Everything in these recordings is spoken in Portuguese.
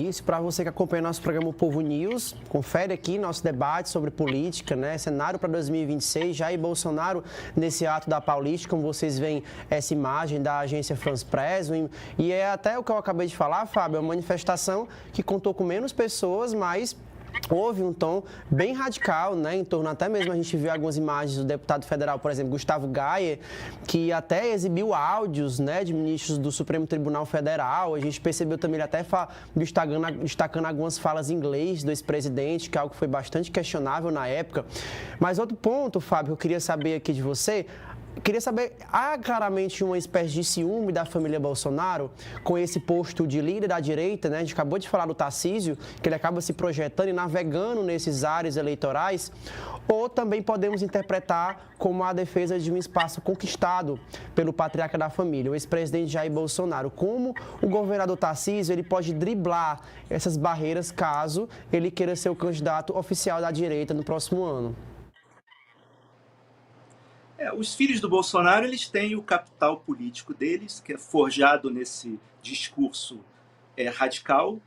Isso, para você que acompanha nosso programa O Povo News, confere aqui nosso debate sobre política, né? Cenário para 2026, Jair Bolsonaro nesse ato da Paulista, como vocês veem essa imagem da agência France Press, e é até o que eu acabei de falar, Fábio, é uma manifestação que contou com menos pessoas, mas houve um tom bem radical, né, em torno, até mesmo a gente viu algumas imagens do deputado federal, por exemplo, Gustavo Gayer, que até exibiu áudios, né, de ministros do Supremo Tribunal Federal. A gente percebeu também ele até destacando algumas falas em inglês do ex-presidente, que é algo que foi bastante questionável na época. Mas outro ponto, Fábio, que eu queria saber aqui de você, há claramente uma espécie de ciúme da família Bolsonaro com esse posto de líder da direita, né? A gente acabou de falar do Tarcísio, que ele acaba se projetando e navegando nesses ares eleitorais, ou também podemos interpretar como a defesa de um espaço conquistado pelo patriarca da família, o ex-presidente Jair Bolsonaro. Como o governador Tarcísio ele pode driblar essas barreiras caso ele queira ser o candidato oficial da direita no próximo ano? Os filhos do Bolsonaro, eles têm o capital político deles, que é forjado nesse discurso radical.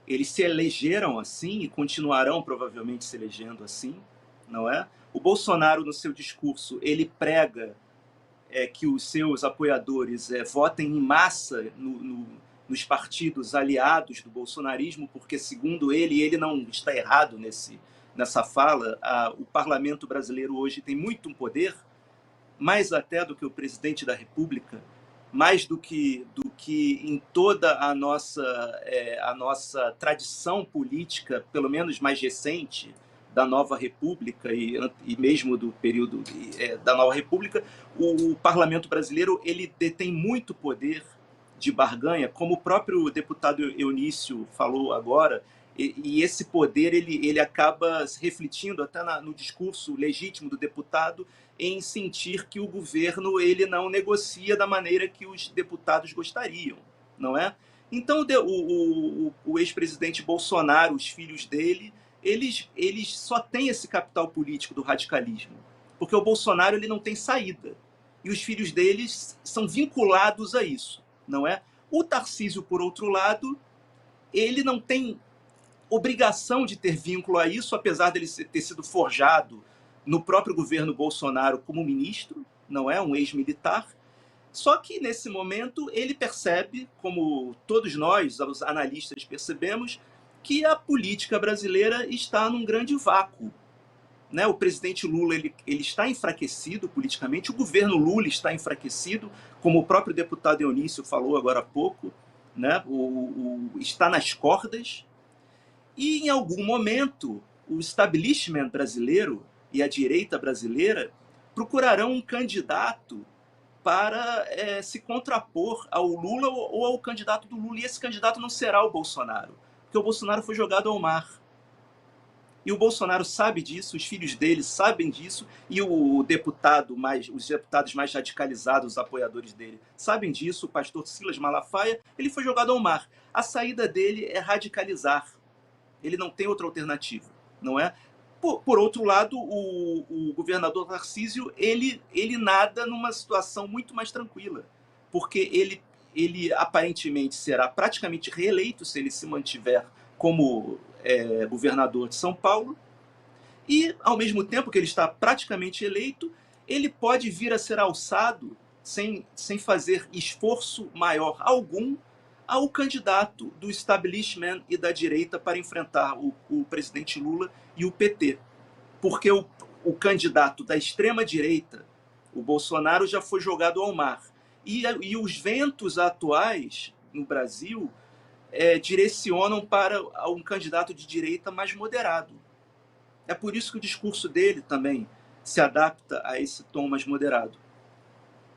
Eles se elegeram assim e continuarão provavelmente se elegendo assim, não é? O Bolsonaro, no seu discurso, ele prega que os seus apoiadores votem em massa nos partidos aliados do bolsonarismo, porque, segundo ele, e ele não está errado nessa fala, o parlamento brasileiro hoje tem muito poder, mais até do que o presidente da República, mais do que em toda a nossa tradição política, pelo menos mais recente, da Nova República e mesmo do período da Nova República, o parlamento brasileiro ele detém muito poder de barganha, como o próprio deputado Eunício falou agora, e esse poder ele acaba se refletindo até no discurso legítimo do deputado em sentir que o governo ele não negocia da maneira que os deputados gostariam, não é? Então o ex-presidente Bolsonaro, os filhos dele, eles só têm esse capital político do radicalismo, porque o Bolsonaro ele não tem saída, e os filhos deles são vinculados a isso, não é? O Tarcísio, por outro lado, ele não tem obrigação de ter vínculo a isso, apesar dele ter sido forjado no próprio governo Bolsonaro como ministro, não é? Um ex-militar. Só que, nesse momento, ele percebe, como todos nós, os analistas, percebemos, que a política brasileira está num grande vácuo, né? O presidente Lula ele está enfraquecido politicamente, o governo Lula está enfraquecido, como o próprio deputado Eunício falou agora há pouco, né? Está nas cordas. E, em algum momento, o establishment brasileiro e a direita brasileira procurarão um candidato para se contrapor ao Lula ou ao candidato do Lula. E esse candidato não será o Bolsonaro, porque o Bolsonaro foi jogado ao mar. E o Bolsonaro sabe disso, os filhos dele sabem disso, e os deputados mais radicalizados, os apoiadores dele, sabem disso. O pastor Silas Malafaia, ele foi jogado ao mar. A saída dele é radicalizar. Ele não tem outra alternativa, não é? Por outro lado, o governador Tarcísio, ele nada numa situação muito mais tranquila, porque ele aparentemente será praticamente reeleito se ele se mantiver como governador de São Paulo, e, ao mesmo tempo que ele está praticamente eleito, ele pode vir a ser alçado, sem fazer esforço maior algum, ao candidato do establishment e da direita para enfrentar o presidente Lula e o PT. Porque o candidato da extrema-direita, o Bolsonaro, já foi jogado ao mar. E os ventos atuais no Brasil direcionam para um candidato de direita mais moderado. É por isso que o discurso dele também se adapta a esse tom mais moderado.